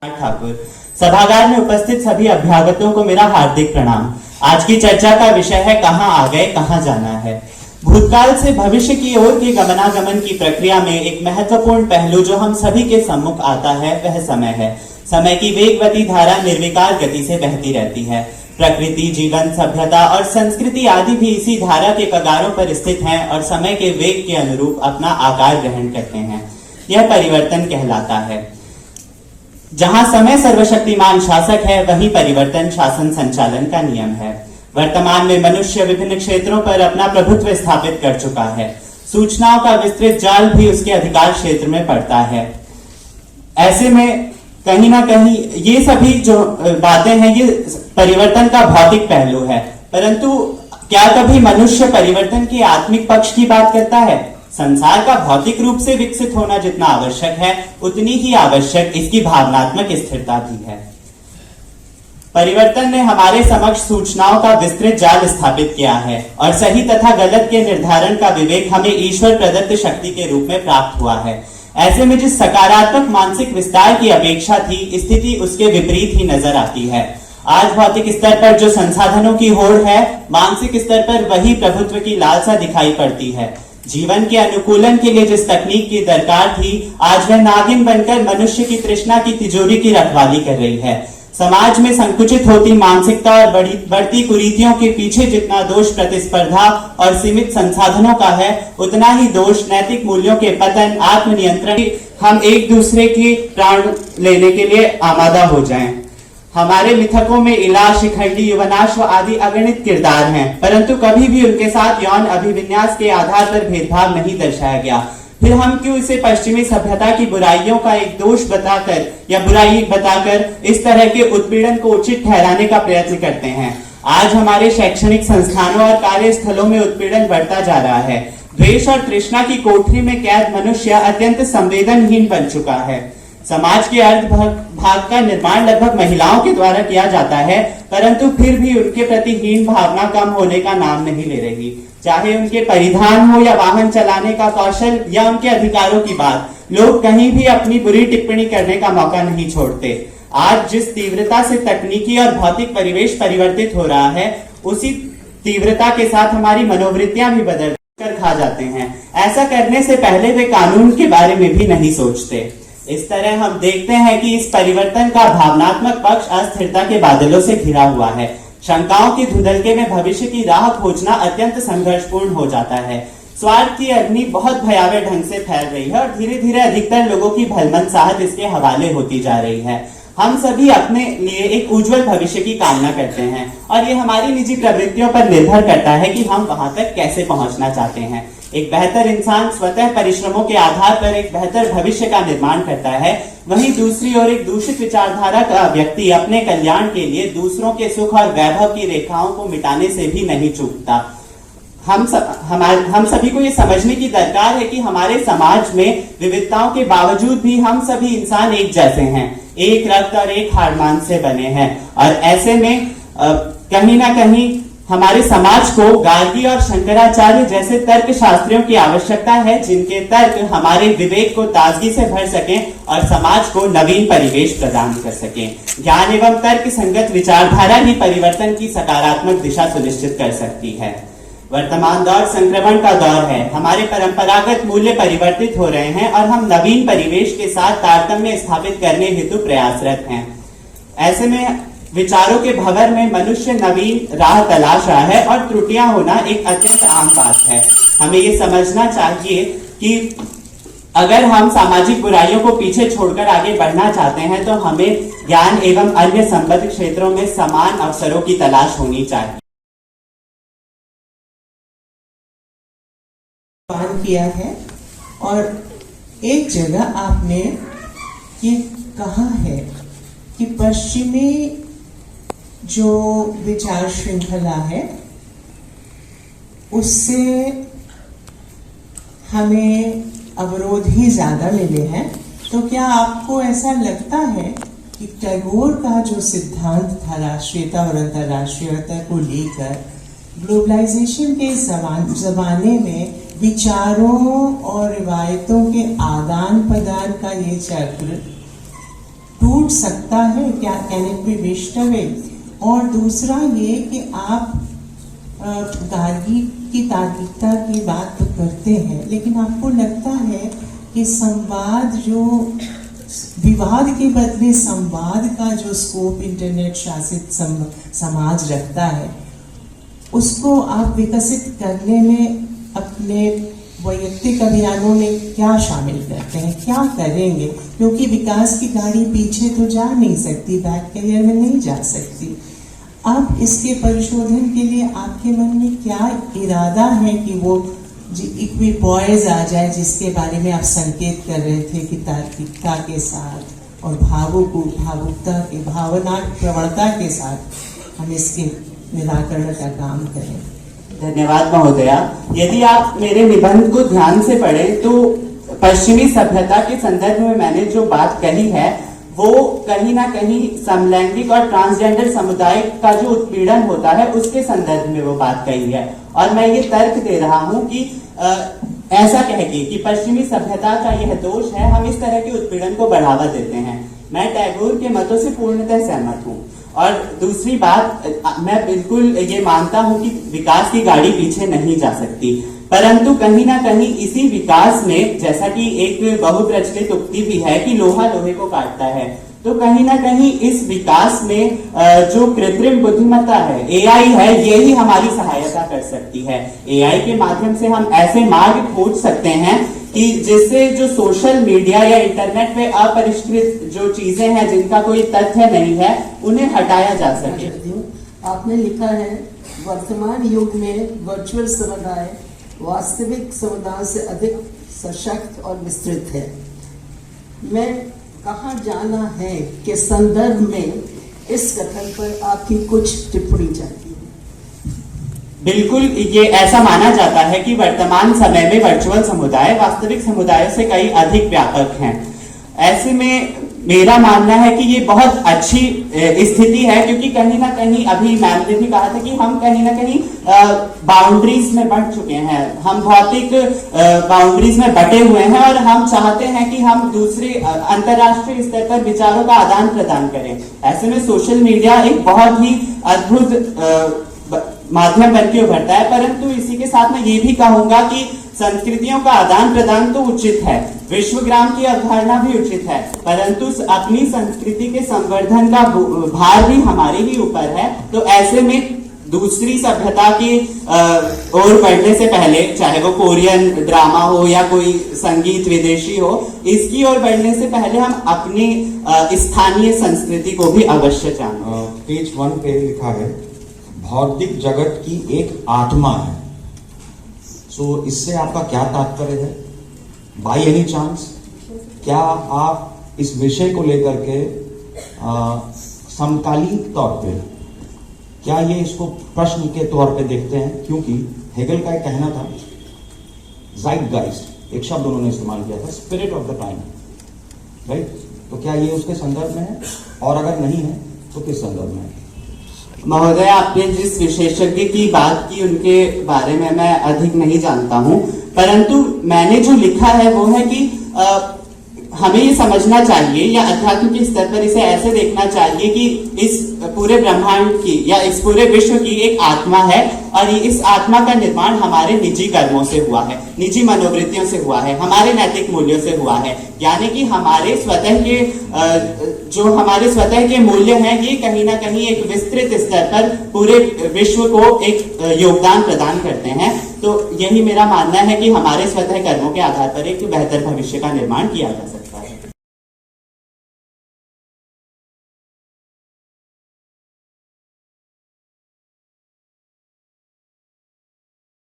ठाकुर। सभागार में उपस्थित सभी अभ्यागतों को मेरा हार्दिक प्रणाम। आज की चर्चा का विषय है कहाँ आ गए कहाँ जाना है। भूतकाल से भविष्य की ओर के गमनागमन की प्रक्रिया में एक महत्वपूर्ण पहलू जो हम सभी के सम्मुख आता है वह समय है। समय की वेगवती धारा निर्विकार गति से बहती रहती है। प्रकृति, जीवन, सभ्यता और संस्कृति आदि भी इसी धारा के कगारों पर स्थित हैं और समय के वेग के अनुरूप अपना आकार ग्रहण करते हैं। यह परिवर्तन कहलाता है। जहां समय सर्वशक्तिमान शासक है, वहीं परिवर्तन शासन संचालन का नियम है। वर्तमान में मनुष्य विभिन्न क्षेत्रों पर अपना प्रभुत्व स्थापित कर चुका है। सूचनाओं का विस्तृत जाल भी उसके अधिकार क्षेत्र में पड़ता है। ऐसे में कहीं ना कहीं ये सभी जो बातें हैं ये परिवर्तन का भौतिक पहलू है, परंतु क्या कभी मनुष्य परिवर्तन के आत्मिक पक्ष की बात करता है? संसार का भौतिक रूप से विकसित होना जितना आवश्यक है, उतनी ही आवश्यक इसकी भावनात्मक स्थिरता भी है। परिवर्तन ने हमारे समक्ष सूचनाओं का विस्तृत जाल स्थापित किया है और सही तथा गलत के निर्धारण का विवेक हमें ईश्वर प्रदत्त शक्ति के रूप में प्राप्त हुआ है। ऐसे में जिस सकारात्मक मानसिक विस्तार की अपेक्षा थी, स्थिति उसके विपरीत ही नजर आती है। आज भौतिक स्तर पर जो संसाधनों की होड़ है, मानसिक स्तर पर वही प्रभुत्व की लालसा दिखाई पड़ती है। जीवन के अनुकूलन के लिए जिस तकनीक की दरकार थी, आज वह नागिन बनकर मनुष्य की तृष्णा की तिजोरी की रखवाली कर रही है। समाज में संकुचित होती मानसिकता और बढ़ती कुरीतियों के पीछे जितना दोष प्रतिस्पर्धा और सीमित संसाधनों का है, उतना ही दोष नैतिक मूल्यों के पतन, आत्मनियंत्रण, हम एक दूसरे की प्राण लेने के लिए आमादा हो जाएं। हमारे मिथकों में इला, शिखंडी, युवनाश्व आदि अगणित किरदार हैं, परंतु कभी भी उनके साथ यौन अभिविन्यास के आधार पर भेदभाव नहीं दर्शाया गया। फिर हम क्यों इसे पश्चिमी सभ्यता की बुराइयों का एक दोष बताकर या बुराई बताकर इस तरह के उत्पीड़न को उचित ठहराने का प्रयत्न करते हैं? आज हमारे शैक्षणिक संस्थानों और कार्यस्थलों में उत्पीड़न बढ़ता जा रहा है। द्वेष और तृष्णा की कोठरी में कैद मनुष्य अत्यंत संवेदनहीन बन चुका है। समाज के अर्ध भाग का निर्माण लगभग महिलाओं के द्वारा किया जाता है, परंतु फिर भी उनके प्रति हीन भावना कम होने का नाम नहीं ले रही। चाहे उनके परिधान हो या वाहन चलाने का कौशल या उनके अधिकारों की बात, लोग कहीं भी अपनी बुरी टिप्पणी करने का मौका नहीं छोड़ते। आज जिस तीव्रता से तकनीकी और भौतिक परिवेश परिवर्तित हो रहा है, उसी तीव्रता के साथ हमारी मनोवृत्तियां भी बदल कर खा जाते हैं। ऐसा करने से पहले वे कानून के बारे में भी नहीं सोचते। इस तरह हम देखते हैं कि इस परिवर्तन का भावनात्मक पक्ष अस्थिरता के बादलों से घिरा हुआ है। शंकाओं की धुंधलके में भविष्य की राह खोजना अत्यंत संघर्षपूर्ण हो जाता है। स्वार्थ की अग्नि बहुत भयावह ढंग से फैल रही है और धीरे धीरे अधिकतर लोगों की भलमनसाहत इसके हवाले होती जा रही है। हम सभी अपने लिए एक उज्जवल भविष्य की कामना करते हैं और ये हमारी निजी प्रवृत्तियों पर निर्भर करता है कि हम वहां तक कैसे पहुंचना चाहते हैं। एक बेहतर इंसान स्वतः परिश्रमों के आधार पर एक बेहतर भविष्य का निर्माण करता है, वहीं दूसरी ओर एक दूषित विचारधारा का व्यक्ति अपने कल्याण के लिए दूसरों के सुख और वैभव की रेखाओं को मिटाने से भी नहीं चूकता। हम सभी को ये समझने की दरकार है कि हमारे समाज में विविधताओं के बावजूद भी हम सभी इंसान एक जैसे हैं, एक रक्त और एक हाड़ मांस से बने हैं। और ऐसे में कहीं ना कहीं हमारे समाज को गार्गी और शंकराचार्य जैसे तर्क शास्त्रियों की आवश्यकता है, जिनके तर्क हमारे विवेक को ताजगी से भर सकें और समाज को नवीन परिवेश प्रदान कर सकें। ज्ञान एवं तर्क संगत विचारधारा ही परिवर्तन की सकारात्मक दिशा सुनिश्चित कर सकती है। वर्तमान दौर संक्रमण का दौर है। हमारे परंपरागत मूल्य परिवर्तित हो रहे हैं और हम नवीन परिवेश के साथ तारतम्य स्थापित करने हेतु प्रयासरत हैं। ऐसे में विचारों के भंवर में मनुष्य नवीन राह तलाश रहा है और त्रुटियां होना एक अत्यंत आम बात है। हमें ये समझना चाहिए कि अगर हम सामाजिक बुराइयों को पीछे छोड़कर आगे बढ़ना चाहते हैं, तो हमें ज्ञान एवं अन्य संबद्ध क्षेत्रों में समान अवसरों की तलाश होनी चाहिए। किया है और एक जगह आपने ये कहा है कि पश्चिमी जो विचार श्रृंखला है उससे हमें अवरोध ही ज्यादा मिले हैं। तो क्या आपको ऐसा लगता है कि टैगोर का जो सिद्धांत था राष्ट्रीयता और अंतर्राष्ट्रीयता को लेकर, ग्लोबलाइजेशन के जमाने में विचारों और रिवायतों के आदान प्रदान का ये चक्र टूट सकता है क्या, can it be wished away. और दूसरा ये कि आप गार्गी की तार्किकता की बात तो करते हैं, लेकिन आपको लगता है कि संवाद, जो विवाद के बदले संवाद का जो स्कोप इंटरनेट शासित समाज रखता है, उसको आप विकसित करने में अपने वैयक्तिक अभियानों में क्या शामिल करते हैं, क्या करेंगे? क्योंकि विकास की गाड़ी पीछे तो जा नहीं सकती, बैक कैरियर में नहीं जा सकती। अब इसके परिशोधन के लिए आपके मन में क्या इरादा है कि वो इक्विपॉइज आ जाए, जिसके बारे में आप संकेत कर रहे थे कि तार्किकता के साथ और भावुकता के, भावना प्रवणता के साथ हम इसके निराकरण का काम करें। धन्यवाद महोदया। यदि आप मेरे निबंध को ध्यान से पढ़ें तो पश्चिमी सभ्यता के संदर्भ में मैंने जो बात कही है वो कहीं ना कहीं समलैंगिक और ट्रांसजेंडर समुदाय का जो उत्पीड़न होता है उसके संदर्भ में वो बात कही है। और मैं ये तर्क दे रहा हूं कि ऐसा कह के कि पश्चिमी सभ्यता का यह दोष है, हम इस तरह के उत्पीड़न को बढ़ावा देते हैं। मैं टैगोर के मतों से पूर्णतः सहमत हूं। और दूसरी बात, मैं बिल्कुल ये मानता हूं कि विकास की गाड़ी पीछे नहीं जा सकती, परंतु कहीं ना कहीं इसी विकास में, जैसा कि एक बहुप्रचलित उक्ति भी है कि लोहा लोहे को काटता है, तो कहीं ना कहीं इस विकास में जो कृत्रिम बुद्धिमत्ता है, एआई है, ये ही हमारी सहायता कर सकती है। एआई के माध्यम से हम ऐसे मार्ग खोज सकते हैं कि जिससे जो सोशल मीडिया या इंटरनेट पे अपरिष्कृत जो चीजें हैं, जिनका कोई तथ्य नहीं है, उन्हें हटाया जा सके। आपने लिखा है, वर्तमान युग में वर्चुअल समुदाय वास्तविक समुदाय से अधिक सशक्त और विस्तृत है। मैं कहाँ जाना है के संदर्भ में इस कथन पर आपकी कुछ टिप्पणी चाहिए। बिल्कुल, ये ऐसा माना जाता है कि वर्तमान समय में वर्चुअल समुदाय वास्तविक समुदाय से कई अधिक व्यापक हैं। ऐसे में मेरा मानना है कि ये बहुत अच्छी स्थिति है, क्योंकि कहीं ना कहीं, अभी मैम ने भी कहा था कि हम कहीं ना कहीं बाउंड्रीज में बढ़ चुके हैं, हम भौतिक बाउंड्रीज में बटे हुए हैं और हम चाहते हैं कि हम दूसरे अंतर्राष्ट्रीय स्तर पर विचारों का आदान प्रदान करें। ऐसे में सोशल मीडिया एक बहुत ही अद्भुत माध्यम बन के उभरता है, परंतु इसी के साथ मैं ये भी कहूंगा कि संस्कृतियों का आदान प्रदान तो उचित है, विश्वग्राम की अवधारणा भी उचित है, परंतु अपनी संस्कृति के संवर्धन का भार भी हमारे ही ऊपर है। तो ऐसे में दूसरी सभ्यता की ओर बढ़ने से पहले, चाहे वो कोरियन ड्रामा हो या कोई संगीत विदेशी हो, इसकी ओर बढ़ने से पहले हम अपनी स्थानीय संस्कृति को भी अवश्य जानें। पेज 1 पे लिखा है, भौतिक जगत की एक आत्मा है। सो इससे आपका क्या तात्पर्य है? बाय एनी चांस क्या आप इस विषय को लेकर के समकालीन तौर पे, क्या ये इसको प्रश्न के तौर पे देखते हैं? क्योंकि हेगल का एक कहना था, ज़ाइटगाइस्ट, एक शब्द उन्होंने इस्तेमाल किया था, spirit of the time, right? तो क्या ये उसके संदर्भ में है, और अगर नहीं है तो किस संदर्भ में है? महोदय, आपने जिस विशेषज्ञ की बात की उनके बारे में मैं अधिक नहीं जानता हूं, परंतु मैंने जो लिखा है वो है कि हमें ये समझना चाहिए, या अध्यात्म के स्तर पर इसे ऐसे देखना चाहिए कि इस पूरे ब्रह्मांड की या इस पूरे विश्व की एक आत्मा है, और इस आत्मा का निर्माण हमारे निजी कर्मों से हुआ है, निजी मनोवृत्तियों से हुआ है, हमारे नैतिक मूल्यों से हुआ है। यानी कि हमारे स्वतः के जो हमारे स्वतः के मूल्य हैं, ये कहीं ना कहीं एक विस्तृत स्तर पर पूरे विश्व को एक योगदान प्रदान करते हैं। तो यही मेरा मानना है कि हमारे स्वतः कर्मों के आधार पर एक बेहतर भविष्य का निर्माण किया जा सकता है।